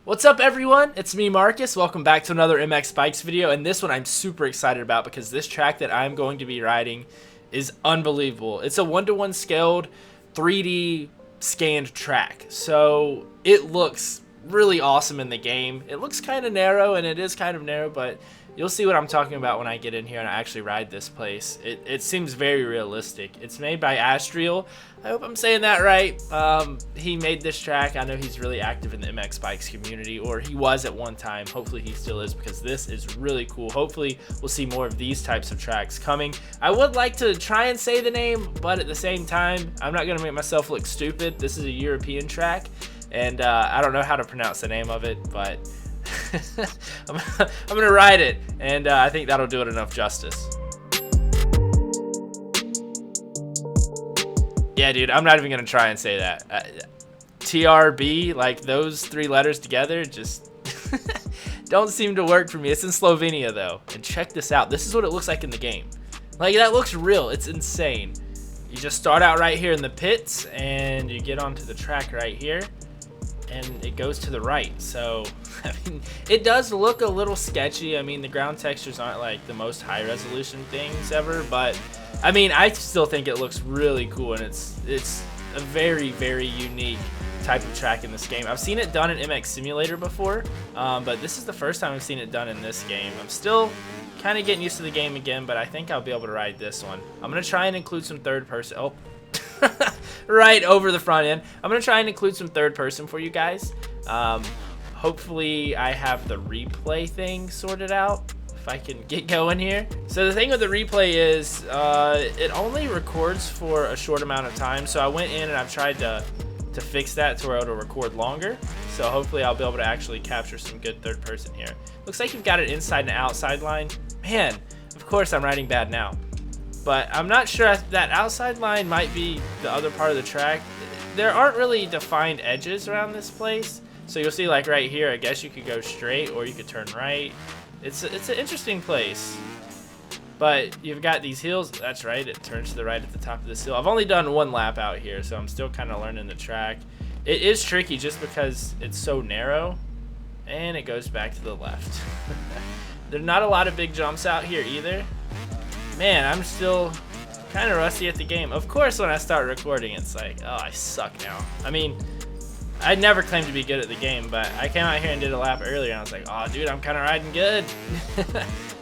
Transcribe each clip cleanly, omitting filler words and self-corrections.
What's up everyone, it's me Marcus. Welcome back to another MX Bikes video, and this one I'm super excited about because this track that I'm going to be riding is unbelievable. It's a 1-to-1 scaled 3D scanned track, so it looks really awesome in the game. It looks kind of narrow, and it is kind of narrow, but you'll see what I'm talking about when I get in here and I actually ride this place. It seems very realistic. It's made by Astriel. I hope I'm saying that right. He made this track. I know he's really active in the MX Bikes community, or he was at one time. Hopefully he still is, because this is really cool. Hopefully we'll see more of these types of tracks coming. I would like to try and say the name, but at the same time, I'm not going to make myself look stupid. This is a European track, and I don't know how to pronounce the name of it, but I'm gonna ride it, and I think that'll do it enough justice. Yeah, dude, I'm not even gonna try and say that. TRB, like those three letters together, just don't seem to work for me. It's in Slovenia though, and check this out. This is what it looks like in the game. Like, that looks real. It's insane. You just start out right here in the pits, and you get onto the track right here, and it goes to the right. So I mean, it does look a little sketchy. I mean, the ground textures aren't like the most high resolution things ever, but I mean, I still think it looks really cool, and it's a very unique type of track in this game. I've seen it done in MX Simulator before, but this is the first time I've seen it done in this game. I'm still kind of getting used to the game again, but I think I'll be able to ride this one. I'm gonna try and include some third person. Oh, right over the front end. I'm gonna try and include some third person for you guys. Hopefully I have the replay thing sorted out, if I can get going here. So the thing with the replay is it only records for a short amount of time, so I went in and I've tried to fix that to where it'll record longer. So hopefully I'll be able to actually capture some good third person here. Looks like you've got an inside and outside line. Man, of course I'm riding bad now, but I'm not sure if that outside line might be the other part of the track. There aren't really defined edges around this place, so you'll see, like right here, I guess you could go straight or you could turn right. It's an interesting place, but you've got these hills. That's right, it turns to the right at the top of this hill. I've only done one lap out here, so I'm still kind of learning the track. It is tricky just because it's so narrow, and it goes back to the left. There's not a lot of big jumps out here either. Man, I'm still kind of rusty at the game. Of course, when I start recording, it's like, oh, I suck now. I mean, I never claimed to be good at the game, but I came out here and did a lap earlier, and I was like, oh, dude, I'm kind of riding good.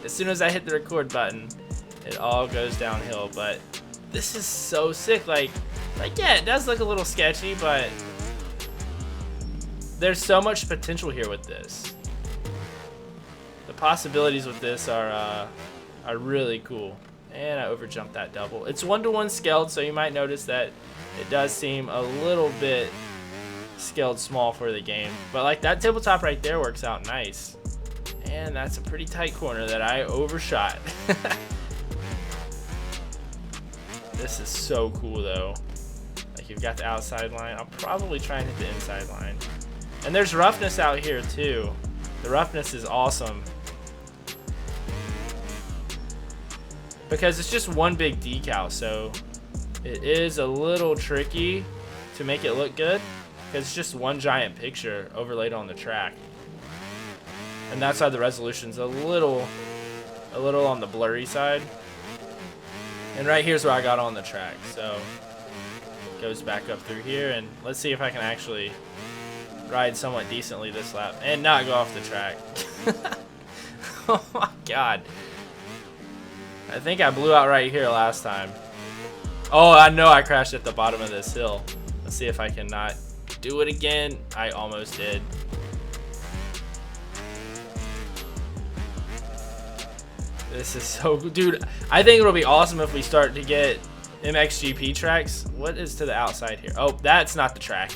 As soon as I hit the record button, it all goes downhill. But this is so sick. Like, yeah, it does look a little sketchy, but there's so much potential here with this. The possibilities with this are really cool. And I overjumped that double. It's 1-to-1 scaled, so you might notice that it does seem a little bit scaled small for the game. But like, that tabletop right there works out nice. And that's a pretty tight corner that I overshot. This is so cool though. Like, you've got the outside line. I'll probably try and hit the inside line. And there's roughness out here too. The roughness is awesome, because it's just one big decal, so it is a little tricky to make it look good, because it's just one giant picture overlaid on the track, and that's why the resolution's a little on the blurry side. And right here's where I got on the track, so it goes back up through here, and let's see if I can actually ride somewhat decently this lap and not go off the track. Oh my god, I think I blew out right here last time. Oh, I know I crashed at the bottom of this hill. Let's see if I can not do it again. I almost did. This is so, dude, I think it'll be awesome if we start to get MXGP tracks. What is to the outside here? Oh, that's not the track.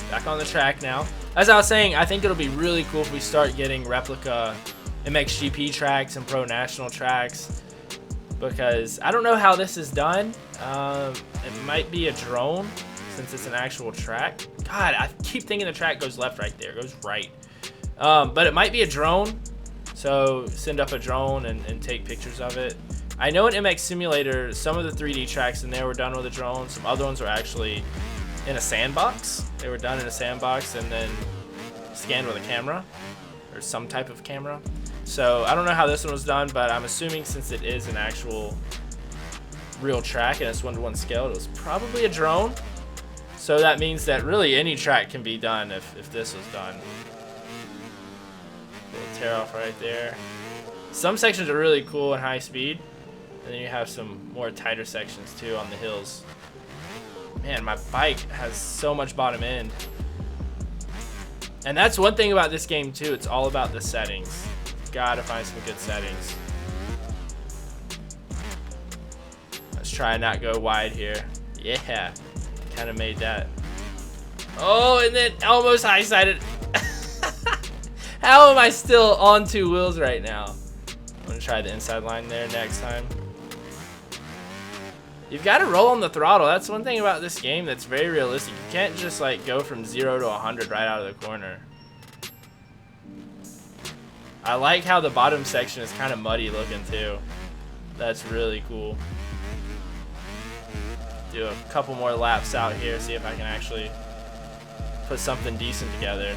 Back on the track now. As I was saying, I think it'll be really cool if we start getting replica MXGP tracks and Pro National tracks, because I don't know how this is done. It might be a drone, since it's an actual track. God, I keep thinking the track goes left right there. It goes right. But it might be a drone, so send up a drone and take pictures of it. I know in MX Simulator, some of the 3D tracks in there were done with a drone. Some other ones were actually in a sandbox. They were done in a sandbox, and then scanned with a camera or some type of camera. So I don't know how this one was done, but I'm assuming since it is an actual real track and it's 1-to-1 scale, it was probably a drone. So that means that really any track can be done if this was done. Little tear off right there. Some sections are really cool and high speed, and then you have some more tighter sections too on the hills. Man, my bike has so much bottom end. And that's one thing about this game too, it's all about the settings. Gotta find some good settings. Let's try and not go wide here. Yeah, kind of made that. Oh, and then almost high-sided. How am I still on 2 wheels right now? I'm gonna try the inside line there next time. You've got to roll on the throttle. That's one thing about this game that's very realistic. You can't just like go from 0 to 100 right out of the corner. I like how the bottom section is kind of muddy looking too. That's really cool. Do a couple more laps out here, see if I can actually put something decent together.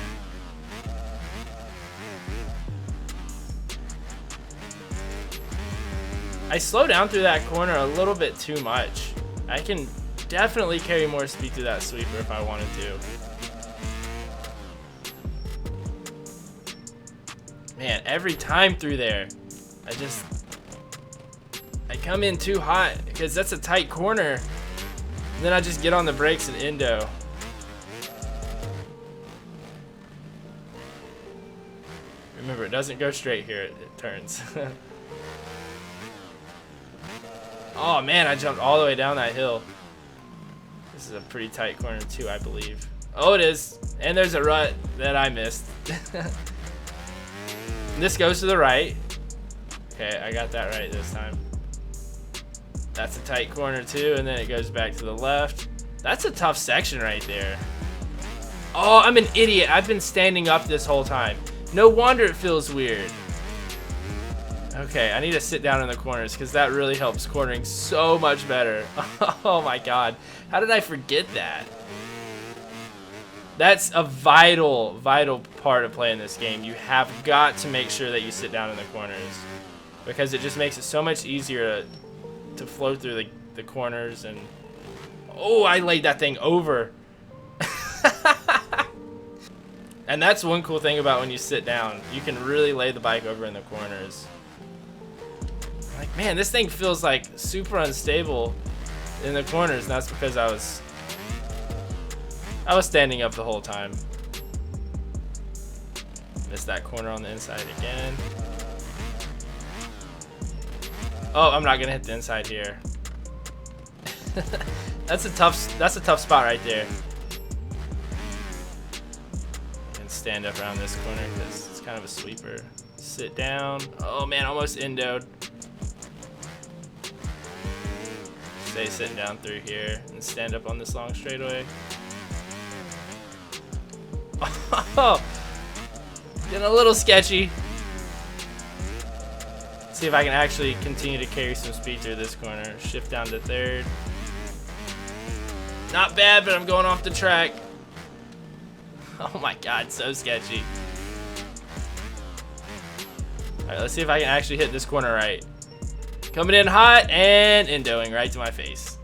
I slow down through that corner a little bit too much. I can definitely carry more speed through that sweeper if I wanted to. Man, every time through there, I come in too hot because that's a tight corner. And then I just get on the brakes and endo. Remember, it doesn't go straight here, it turns. Oh man, I jumped all the way down that hill. This is a pretty tight corner too, I believe. Oh, it is. And there's a rut that I missed. This goes to the right. Okay, I got that right this time. That's a tight corner too, and then it goes back to the left. That's a tough section right there. Oh, I'm an idiot. I've been standing up this whole time. No wonder it feels weird. Okay, I need to sit down in the corners because that really helps cornering so much better. Oh my god. How did I forget that? That's a vital part of playing this game. You have got to make sure that you sit down in the corners because it just makes it so much easier to flow through the corners. And oh, I laid that thing over. And that's one cool thing about when you sit down. You can really lay the bike over in the corners. Like, man, this thing feels like super unstable in the corners, and that's because I was standing up the whole time. Missed that corner on the inside again. Oh, I'm not gonna hit the inside here. That's a tough spot right there. And stand up around this corner because it's kind of a sweeper. Sit down. Oh man, almost endoed. Stay sitting down through here and stand up on this long straightaway. Oh, getting a little sketchy. See if I can actually continue to carry some speed through this corner. Shift down to third. Not bad, but I'm going off the track. Oh my god, so sketchy. Alright, let's see if I can actually hit this corner right. Coming in hot and endoing right to my face.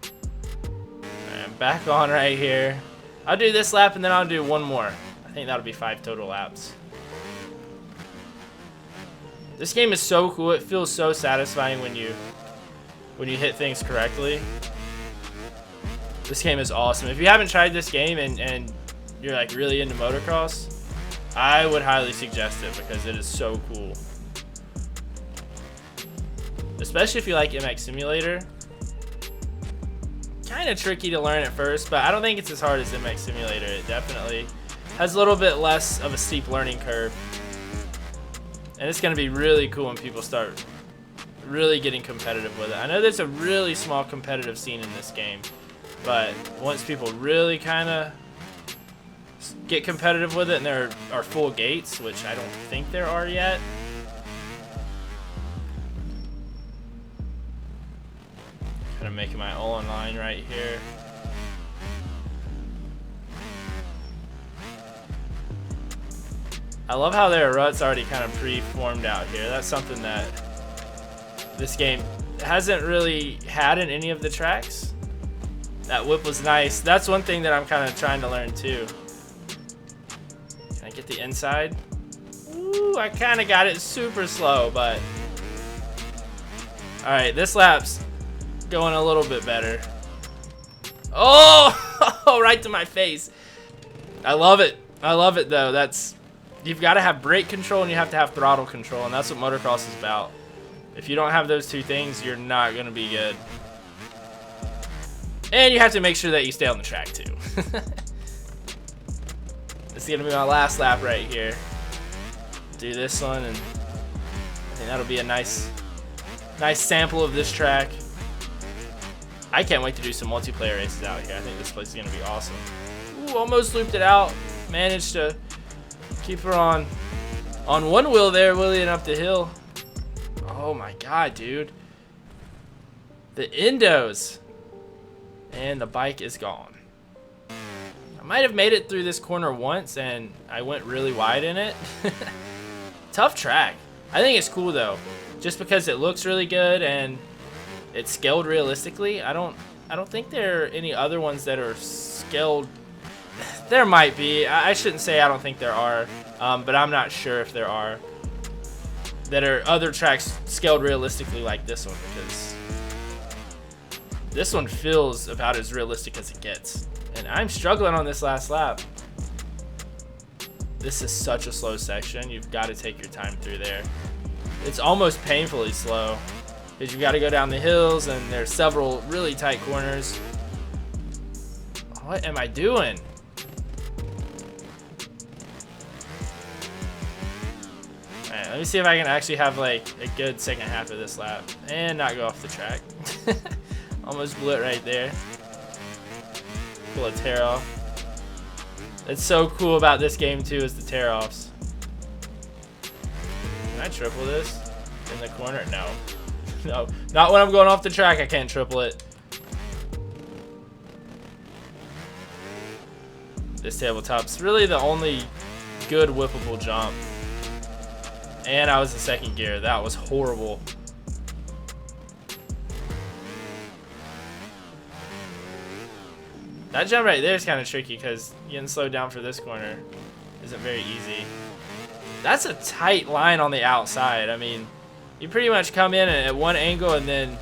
Alright, I'm back on right here. I'll do this lap and then I'll do one more. I think that'll be 5 total laps. This game is so cool. It feels so satisfying when you hit things correctly. This game is awesome. If you haven't tried this game and you're like really into motocross, I would highly suggest it because it is so cool. Especially if you like MX Simulator. Kind of tricky to learn at first, but I don't think it's as hard as MX Simulator. It definitely has a little bit less of a steep learning curve. And it's going to be really cool when people start really getting competitive with it. I know there's a really small competitive scene in this game, but once people really kind of get competitive with it and there are full gates, which I don't think there are yet. Kind of making my all line right here. I love how there are ruts already kind of pre-formed out here. That's something that this game hasn't really had in any of the tracks. That whip was nice. That's one thing that I'm kind of trying to learn too. Can I get the inside? Ooh, I kind of got it super slow, but all right, this lap's going a little bit better. Oh, right to my face. I love it. I love it though. You've got to have brake control and you have to have throttle control, and that's what motocross is about. If you don't have those two things, you're not going to be good. And you have to make sure that you stay on the track too. This is going to be my last lap right here. Do this one, and I think that'll be a nice sample of this track. I can't wait to do some multiplayer races out here. I think this place is going to be awesome. Ooh, almost looped it out. Managed to keep her on one wheel there, wheeling up the hill. Oh my god, dude. The endos. And the bike is gone. I might have made it through this corner once and I went really wide in it. Tough track. I think it's cool though. Just because it looks really good and it's scaled realistically. I don't think there are any other ones that are scaled. There might be. I shouldn't say I don't think there are, but I'm not sure if there are. That are other tracks scaled realistically like this one, because this one feels about as realistic as it gets. And I'm struggling on this last lap. This is such a slow section. You've got to take your time through there. It's almost painfully slow because you've got to go down the hills and there's several really tight corners. What am I doing? Alright, let me see if I can actually have like a good second half of this lap and not go off the track. Almost blew it right there. Pull a tear off. That's so cool about this game too, is the tear offs. Can I triple this in the corner? No. No, not when I'm going off the track. I can't triple it. This tabletop's really the only good whippable jump. And I was in second gear. That was horrible. That jump right there is kind of tricky because getting slowed down for this corner isn't very easy. That's a tight line on the outside. I mean, you pretty much come in at one angle and then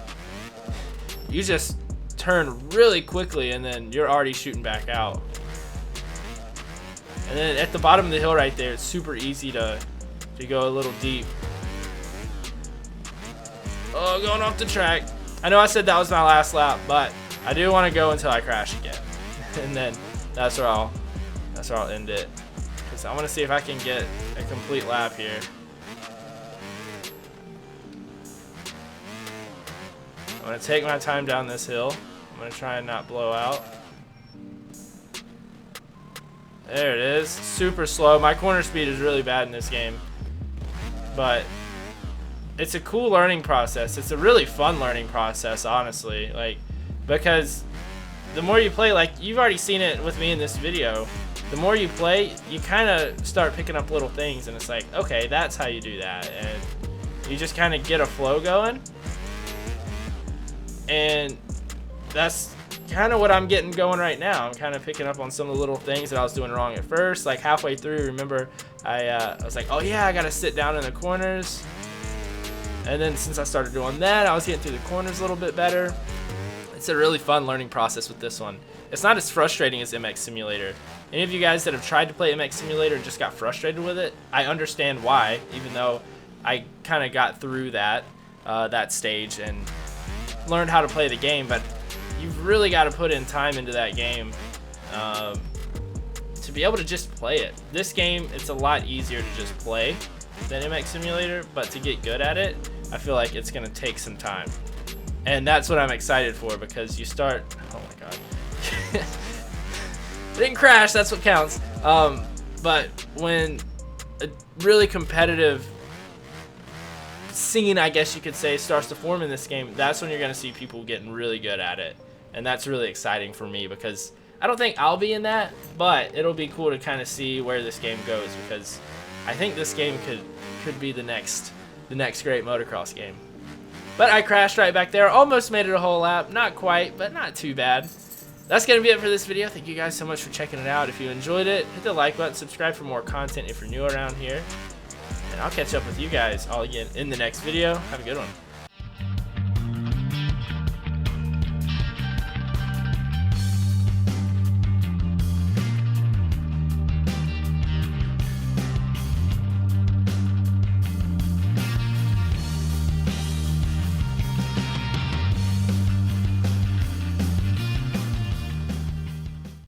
you just turn really quickly and then you're already shooting back out. And then at the bottom of the hill right there, it's super easy to go a little deep. Oh, going off the track. I know I said that was my last lap, but I do want to go until I crash again. And then that's where I'll end it. Because I want to see if I can get a complete lap here. I'm going to take my time down this hill. I'm going to try and not blow out. There it is. Super slow. My corner speed is really bad in this game. But it's a cool learning process. It's a really fun learning process, honestly. Like, because the more you play, like you've already seen it with me in this video, the more you play, you kind of start picking up little things and it's like, okay, that's how you do that. And you just kind of get a flow going. And that's kind of what I'm getting going right now. I'm kind of picking up on some of the little things that I was doing wrong at first. Like halfway through, remember, I was like, oh yeah, I got to sit down in the corners. And then since I started doing that, I was getting through the corners a little bit better. It's a really fun learning process with this one. It's not as frustrating as MX Simulator. Any of you guys that have tried to play MX Simulator and just got frustrated with it, I understand why, even though I kind of got through that stage and learned how to play the game. But you've really got to put in time into that game to be able to just play it. This game, it's a lot easier to just play than MX Simulator, but to get good at it, I feel like it's going to take some time. And that's what I'm excited for, because you start, oh my god. Didn't crash, that's what counts. But when a really competitive scene, I guess you could say, starts to form in this game, that's when you're going to see people getting really good at it. And that's really exciting for me, because I don't think I'll be in that, but it'll be cool to kind of see where this game goes, because I think this game could be the next great motocross game. But I crashed right back there. Almost made it a whole lap. Not quite, but not too bad. That's going to be it for this video. Thank you guys so much for checking it out. If you enjoyed it, hit the like button, subscribe for more content if you're new around here. And I'll catch up with you guys all again in the next video. Have a good one.